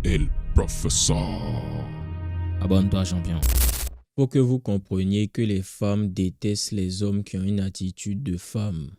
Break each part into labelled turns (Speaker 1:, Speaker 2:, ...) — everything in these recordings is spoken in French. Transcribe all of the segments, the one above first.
Speaker 1: El Professeur.
Speaker 2: Abonne-toi, champion. Faut que vous compreniez que les femmes détestent les hommes qui ont une attitude de femme.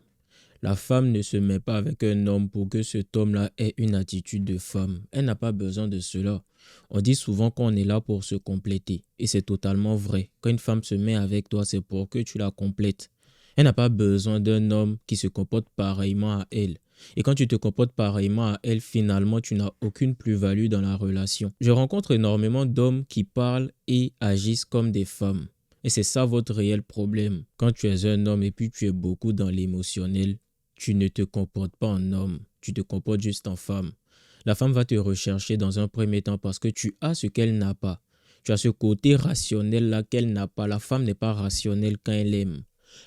Speaker 2: La femme ne se met pas avec un homme pour que cet homme-là ait une attitude de femme. Elle n'a pas besoin de cela. On dit souvent qu'on est là pour se compléter. Et c'est totalement vrai. Quand une femme se met avec toi, c'est pour que tu la complètes. Elle n'a pas besoin d'un homme qui se comporte pareillement à elle. Et quand tu te comportes pareillement à elle, finalement, tu n'as aucune plus-value dans la relation. Je rencontre énormément d'hommes qui parlent et agissent comme des femmes. Et c'est ça votre réel problème. Quand tu es un homme et puis tu es beaucoup dans l'émotionnel, tu ne te comportes pas en homme, tu te comportes juste en femme. La femme va te rechercher dans un premier temps parce que tu as ce qu'elle n'a pas. Tu as ce côté rationnel-là qu'elle n'a pas. La femme n'est pas rationnelle quand elle aime.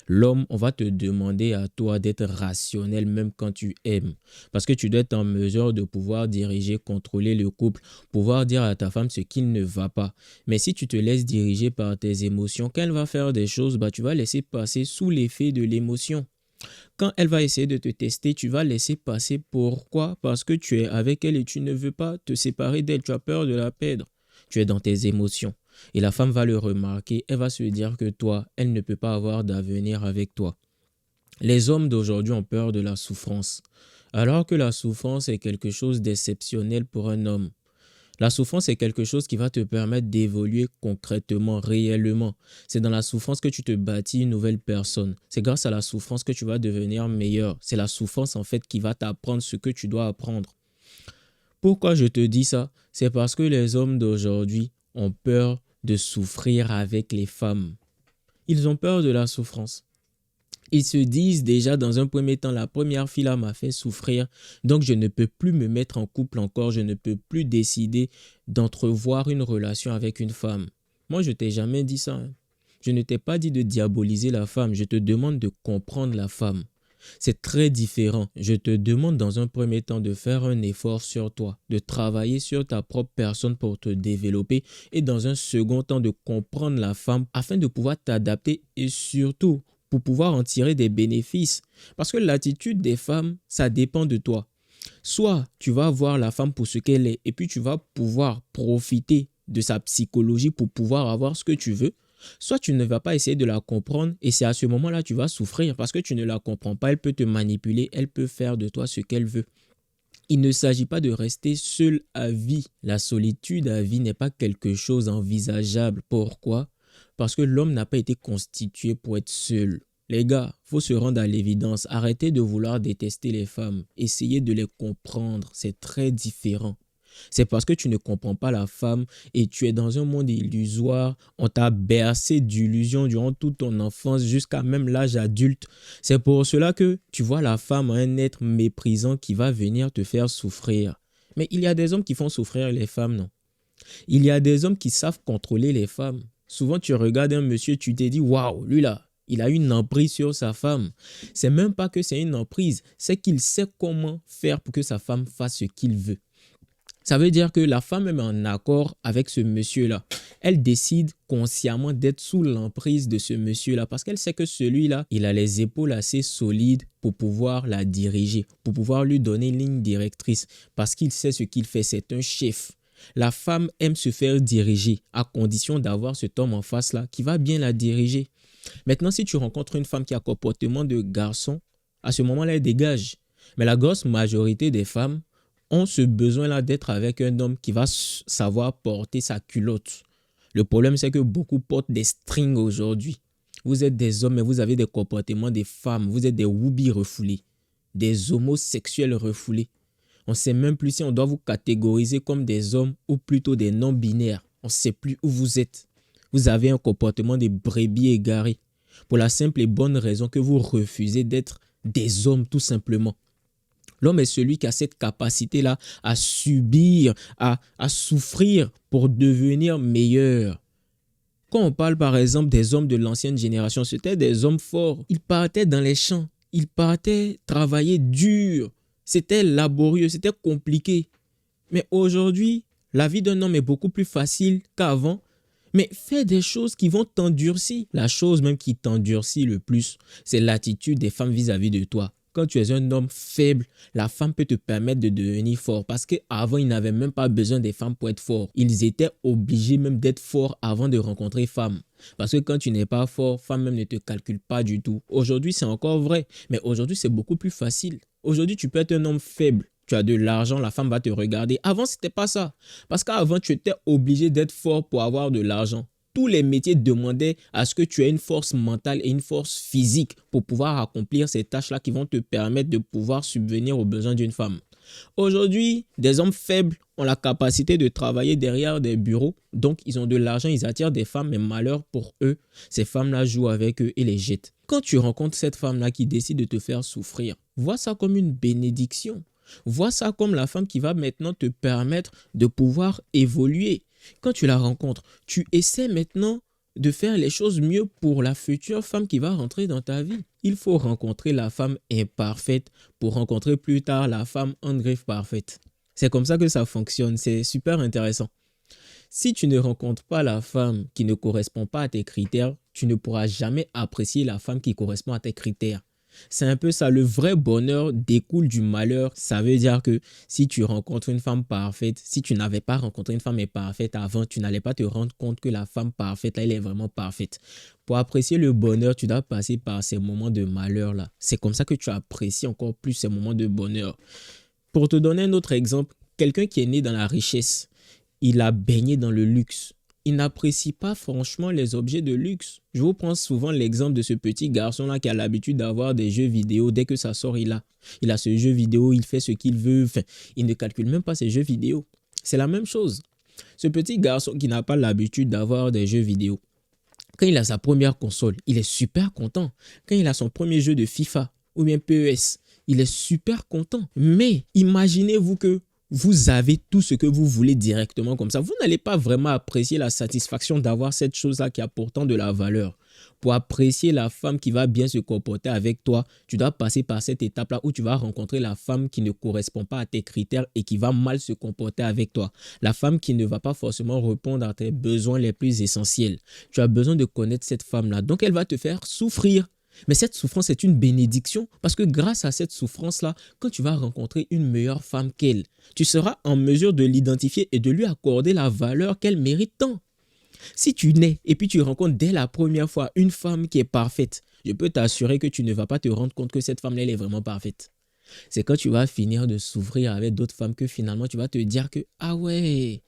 Speaker 2: L'homme, on va te demander à toi d'être rationnel même quand tu aimes. Parce que tu dois être en mesure de pouvoir diriger, contrôler le couple, pouvoir dire à ta femme ce qu'il ne va pas. Mais si tu te laisses diriger par tes émotions, quand elle va faire des choses, tu vas laisser passer sous l'effet de l'émotion. Quand elle va essayer de te tester, tu vas laisser passer. Pourquoi? Parce que tu es avec elle et tu ne veux pas te séparer d'elle. Tu as peur de la perdre. Tu es dans tes émotions. Et la femme va le remarquer. Elle va se dire que toi, elle ne peut pas avoir d'avenir avec toi. Les hommes d'aujourd'hui ont peur de la souffrance. Alors que la souffrance est quelque chose d'exceptionnel pour un homme. La souffrance est quelque chose qui va te permettre d'évoluer concrètement, réellement. C'est dans la souffrance que tu te bâtis une nouvelle personne. C'est grâce à la souffrance que tu vas devenir meilleur. C'est la souffrance en fait qui va t'apprendre ce que tu dois apprendre. Pourquoi je te dis ça? C'est parce que les hommes d'aujourd'hui ont peur de souffrir avec les femmes. Ils ont peur de la souffrance. Ils se disent déjà dans un premier temps, la première fille là m'a fait souffrir, donc je ne peux plus me mettre en couple encore, je ne peux plus décider d'entrevoir une relation avec une femme. Moi, je t'ai jamais dit ça. Je ne t'ai pas dit de diaboliser la femme, je te demande de comprendre la femme. C'est très différent. Je te demande dans un premier temps de faire un effort sur toi, de travailler sur ta propre personne pour te développer et dans un second temps de comprendre la femme afin de pouvoir t'adapter et surtout pour pouvoir en tirer des bénéfices. Parce que l'attitude des femmes, ça dépend de toi. Soit tu vas voir la femme pour ce qu'elle est et puis tu vas pouvoir profiter de sa psychologie pour pouvoir avoir ce que tu veux. Soit tu ne vas pas essayer de la comprendre et c'est à ce moment-là que tu vas souffrir parce que tu ne la comprends pas. Elle peut te manipuler, elle peut faire de toi ce qu'elle veut. Il ne s'agit pas de rester seul à vie. La solitude à vie n'est pas quelque chose envisageable. Pourquoi? Parce que l'homme n'a pas été constitué pour être seul. Les gars, il faut se rendre à l'évidence. Arrêtez de vouloir détester les femmes. Essayez de les comprendre. C'est très différent. C'est parce que tu ne comprends pas la femme et tu es dans un monde illusoire. On t'a bercé d'illusions durant toute ton enfance jusqu'à même l'âge adulte. C'est pour cela que tu vois la femme un être méprisant qui va venir te faire souffrir. Mais il y a des hommes qui font souffrir les femmes, non? Il y a des hommes qui savent contrôler les femmes. Souvent, tu regardes un monsieur, tu te dis, waouh, lui là, il a une emprise sur sa femme. C'est même pas que c'est une emprise, c'est qu'il sait comment faire pour que sa femme fasse ce qu'il veut. Ça veut dire que la femme est en accord avec ce monsieur-là. Elle décide consciemment d'être sous l'emprise de ce monsieur-là parce qu'elle sait que celui-là, il a les épaules assez solides pour pouvoir la diriger, pour pouvoir lui donner une ligne directrice parce qu'il sait ce qu'il fait, c'est un chef. La femme aime se faire diriger à condition d'avoir cet homme en face là qui va bien la diriger. Maintenant, si tu rencontres une femme qui a comportement de garçon, à ce moment-là, elle dégage. Mais la grosse majorité des femmes ont ce besoin-là d'être avec un homme qui va savoir porter sa culotte. Le problème, c'est que beaucoup portent des strings aujourd'hui. Vous êtes des hommes, mais vous avez des comportements des femmes. Vous êtes des whoobie refoulés, des homosexuels refoulés. On ne sait même plus si on doit vous catégoriser comme des hommes ou plutôt des non-binaires. On ne sait plus où vous êtes. Vous avez un comportement de brebis égaré. Pour la simple et bonne raison que vous refusez d'être des hommes tout simplement. L'homme est celui qui a cette capacité-là à subir, à souffrir pour devenir meilleur. Quand on parle par exemple des hommes de l'ancienne génération, c'était des hommes forts. Ils partaient dans les champs, ils partaient travailler dur. C'était laborieux, c'était compliqué. Mais aujourd'hui, la vie d'un homme est beaucoup plus facile qu'avant. Mais fais des choses qui vont t'endurcir. La chose même qui t'endurcit le plus, c'est l'attitude des femmes vis-à-vis de toi. quand tu es un homme faible, la femme peut te permettre de devenir fort. Parce qu'avant, ils n'avaient même pas besoin des femmes pour être forts. Ils étaient obligés même d'être forts avant de rencontrer femme. Parce que quand tu n'es pas fort, femme même ne te calcule pas du tout. Aujourd'hui, c'est encore vrai. Mais aujourd'hui, c'est beaucoup plus facile. Aujourd'hui, tu peux être un homme faible. Tu as de l'argent, la femme va te regarder. Avant, ce n'était pas ça. Parce qu'avant, tu étais obligé d'être fort pour avoir de l'argent. Tous les métiers demandaient à ce que tu aies une force mentale et une force physique pour pouvoir accomplir ces tâches-là qui vont te permettre de pouvoir subvenir aux besoins d'une femme. Aujourd'hui, des hommes faibles ont la capacité de travailler derrière des bureaux. Donc, ils ont de l'argent, ils attirent des femmes, mais malheur pour eux, ces femmes-là jouent avec eux et les jettent. Quand tu rencontres cette femme-là qui décide de te faire souffrir, vois ça comme une bénédiction. Vois ça comme la femme qui va maintenant te permettre de pouvoir évoluer. Quand tu la rencontres, tu essaies maintenant de faire les choses mieux pour la future femme qui va rentrer dans ta vie. Il faut rencontrer la femme imparfaite pour rencontrer plus tard la femme en griffe parfaite. C'est comme ça que ça fonctionne, c'est super intéressant. Si tu ne rencontres pas la femme qui ne correspond pas à tes critères, tu ne pourras jamais apprécier la femme qui correspond à tes critères. C'est un peu ça, le vrai bonheur découle du malheur. Ça veut dire que si tu rencontres une femme parfaite, si tu n'avais pas rencontré une femme parfaite avant, tu n'allais pas te rendre compte que la femme parfaite, là, elle est vraiment parfaite. Pour apprécier le bonheur, tu dois passer par ces moments de malheur là. C'est comme ça que tu apprécies encore plus ces moments de bonheur. Pour te donner un autre exemple, quelqu'un qui est né dans la richesse, il a baigné dans le luxe. Il n'apprécie pas franchement les objets de luxe. Je vous prends souvent l'exemple de ce petit garçon-là qui a l'habitude d'avoir des jeux vidéo. Dès que ça sort, il a ce jeu vidéo, il fait ce qu'il veut. Enfin, il ne calcule même pas ses jeux vidéo. C'est la même chose. Ce petit garçon qui n'a pas l'habitude d'avoir des jeux vidéo, quand il a sa première console, il est super content. Quand il a son premier jeu de FIFA ou bien PES, il est super content. Mais imaginez-vous que vous avez tout ce que vous voulez directement comme ça. Vous n'allez pas vraiment apprécier la satisfaction d'avoir cette chose-là qui a pourtant de la valeur. Pour apprécier la femme qui va bien se comporter avec toi, tu dois passer par cette étape-là où tu vas rencontrer la femme qui ne correspond pas à tes critères et qui va mal se comporter avec toi. La femme qui ne va pas forcément répondre à tes besoins les plus essentiels. Tu as besoin de connaître cette femme-là. Donc, elle va te faire souffrir. Mais cette souffrance est une bénédiction parce que grâce à cette souffrance-là, quand tu vas rencontrer une meilleure femme qu'elle, tu seras en mesure de l'identifier et de lui accorder la valeur qu'elle mérite tant. Si tu nais et puis tu rencontres dès la première fois une femme qui est parfaite, je peux t'assurer que tu ne vas pas te rendre compte que cette femme-là, elle est vraiment parfaite. C'est quand tu vas finir de souffrir avec d'autres femmes que finalement tu vas te dire que « Ah ouais !»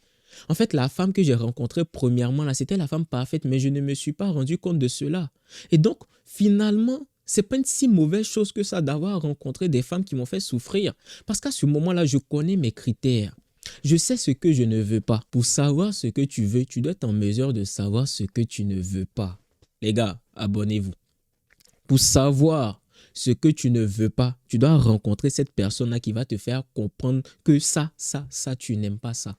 Speaker 2: En fait, la femme que j'ai rencontrée premièrement, là, c'était la femme parfaite, mais je ne me suis pas rendu compte de cela. Et donc, finalement, c'est pas une si mauvaise chose que ça d'avoir rencontré des femmes qui m'ont fait souffrir. Parce qu'à ce moment-là, je connais mes critères. Je sais ce que je ne veux pas. Pour savoir ce que tu veux, tu dois être en mesure de savoir ce que tu ne veux pas. Les gars, abonnez-vous. Pour savoir ce que tu ne veux pas, tu dois rencontrer cette personne-là qui va te faire comprendre que ça, tu n'aimes pas ça.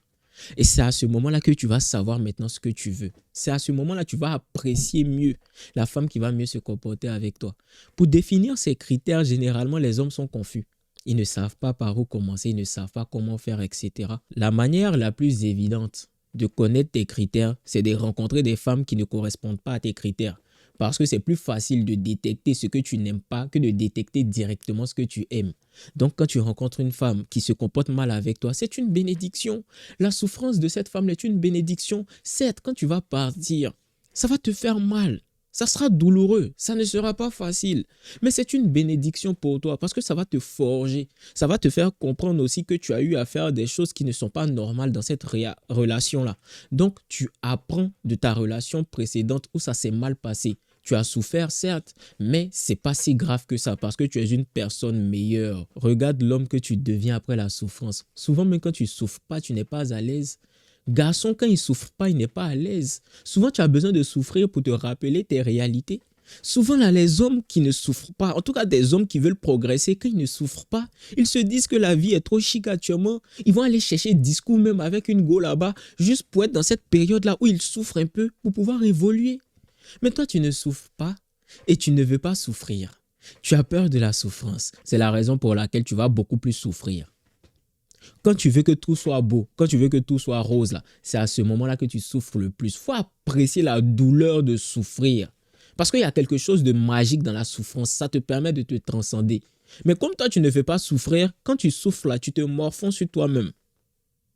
Speaker 2: Et c'est à ce moment-là que tu vas savoir maintenant ce que tu veux. C'est à ce moment-là que tu vas apprécier mieux la femme qui va mieux se comporter avec toi. Pour définir ces critères, généralement, les hommes sont confus. Ils ne savent pas par où commencer, ils ne savent pas comment faire, etc. La manière la plus évidente de connaître tes critères, c'est de rencontrer des femmes qui ne correspondent pas à tes critères. Parce que c'est plus facile de détecter ce que tu n'aimes pas que de détecter directement ce que tu aimes. Donc, quand tu rencontres une femme qui se comporte mal avec toi, c'est une bénédiction. La souffrance de cette femme est une bénédiction. Certes, quand tu vas partir, ça va te faire mal. Ça sera douloureux, ça ne sera pas facile. Mais c'est une bénédiction pour toi parce que ça va te forger. Ça va te faire comprendre aussi que tu as eu à faire des choses qui ne sont pas normales dans cette relation-là. Donc, tu apprends de ta relation précédente où ça s'est mal passé. Tu as souffert, certes, mais c'est pas si grave que ça parce que tu es une personne meilleure. Regarde l'homme que tu deviens après la souffrance. Souvent, même quand tu souffres pas, tu n'es pas à l'aise. Garçon, quand il ne souffre pas, il n'est pas à l'aise. Souvent, tu as besoin de souffrir pour te rappeler tes réalités. Souvent, là, les hommes qui ne souffrent pas, en tout cas des hommes qui veulent progresser, quand ils ne souffrent pas, ils se disent que la vie est trop chic actuellement. Ils vont aller chercher discours même avec une go là-bas, juste pour être dans cette période-là où ils souffrent un peu pour pouvoir évoluer. Mais toi, tu ne souffres pas et tu ne veux pas souffrir. Tu as peur de la souffrance. C'est la raison pour laquelle tu vas beaucoup plus souffrir. Quand tu veux que tout soit beau, quand tu veux que tout soit rose, là, c'est à ce moment-là que tu souffres le plus. Il faut apprécier la douleur de souffrir. Parce qu'il y a quelque chose de magique dans la souffrance. Ça te permet de te transcender. Mais comme toi, tu ne fais pas souffrir, quand tu souffres là, tu te morfonds sur toi-même.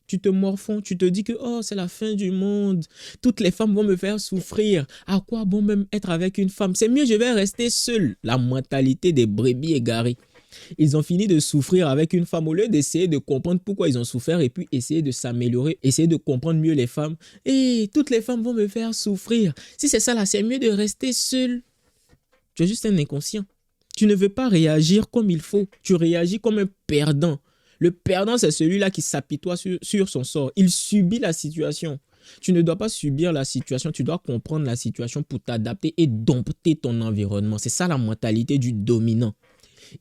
Speaker 2: Tu te morfonds, tu te dis que oh, c'est la fin du monde. Toutes les femmes vont me faire souffrir. À quoi bon même être avec une femme? C'est mieux, je vais rester seul. La mentalité des brebis égarées. Ils ont fini de souffrir avec une femme au lieu d'essayer de comprendre pourquoi ils ont souffert et puis essayer de s'améliorer, essayer de comprendre mieux les femmes. Et toutes les femmes vont me faire souffrir. Si c'est ça là, c'est mieux de rester seul. Tu es juste un inconscient. Tu ne veux pas réagir comme il faut. Tu réagis comme un perdant. Le perdant, c'est celui-là qui s'apitoie sur son sort. Il subit la situation. Tu ne dois pas subir la situation, tu dois comprendre la situation pour t'adapter et dompter ton environnement. C'est ça la mentalité du dominant.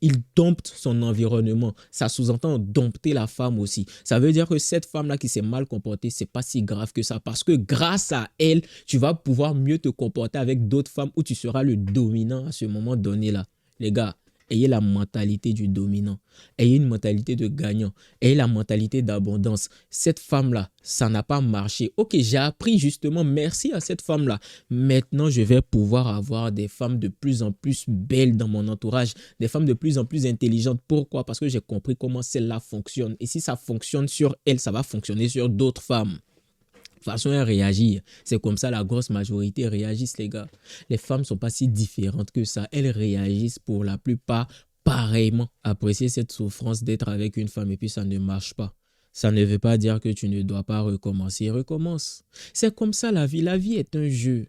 Speaker 2: Il dompte son environnement. Ça sous-entend dompter la femme aussi. Ça veut dire que cette femme-là qui s'est mal comportée, c'est pas si grave que ça. Parce que grâce à elle, tu vas pouvoir mieux te comporter avec d'autres femmes où tu seras le dominant à ce moment donné-là. Les gars, ayez la mentalité du dominant. Ayez une mentalité de gagnant. Ayez la mentalité d'abondance. Cette femme-là, ça n'a pas marché. Ok, j'ai appris justement, merci à cette femme-là. Maintenant, je vais pouvoir avoir des femmes de plus en plus belles dans mon entourage. Des femmes de plus en plus intelligentes. Pourquoi? Parce que j'ai compris comment celle-là fonctionne. Et si ça fonctionne sur elle, ça va fonctionner sur d'autres femmes. De toute façon, elles réagissent. C'est comme ça la grosse majorité réagissent, les gars. Les femmes ne sont pas si différentes que ça. Elles réagissent pour la plupart pareillement. Apprécier cette souffrance d'être avec une femme et puis ça ne marche pas. Ça ne veut pas dire que tu ne dois pas recommencer. Recommence. C'est comme ça la vie. La vie est un jeu.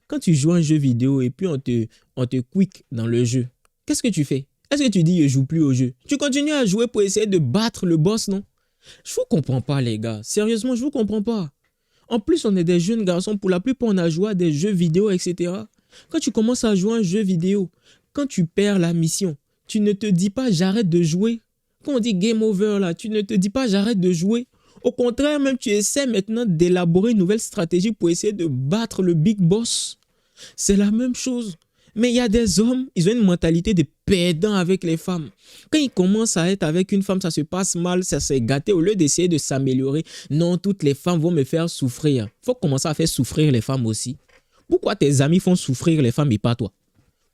Speaker 2: Quand tu joues un jeu vidéo et puis on te quick dans le jeu, qu'est-ce que tu fais? Est-ce que tu dis je ne joue plus au jeu? Tu continues à jouer pour essayer de battre le boss, non? Je ne vous comprends pas, les gars. Sérieusement, je ne vous comprends pas. En plus, on est des jeunes garçons. Pour la plupart, on a joué à des jeux vidéo, etc. Quand tu commences à jouer à un jeu vidéo, quand tu perds la mission, tu ne te dis pas j'arrête de jouer. Quand on dit game over, là, tu ne te dis pas j'arrête de jouer. Au contraire, même tu essaies maintenant d'élaborer une nouvelle stratégie pour essayer de battre le big boss. C'est la même chose. Mais il y a des hommes, ils ont une mentalité de perdant avec les femmes. Quand ils commencent à être avec une femme, ça se passe mal, ça s'est gâté. Au lieu d'essayer de s'améliorer, non, toutes les femmes vont me faire souffrir. Il faut commencer à faire souffrir les femmes aussi. Pourquoi tes amis font souffrir les femmes et pas toi?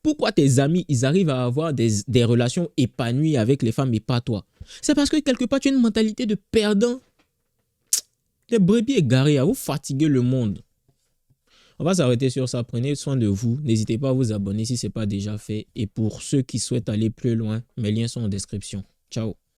Speaker 2: Pourquoi tes amis, ils arrivent à avoir des relations épanouies avec les femmes et pas toi? C'est parce que quelque part, tu as une mentalité de perdant. Les brebis égarés, à vous fatiguer le monde. On va s'arrêter sur ça. Prenez soin de vous. N'hésitez pas à vous abonner si ce n'est pas déjà fait. Et pour ceux qui souhaitent aller plus loin, mes liens sont en description. Ciao.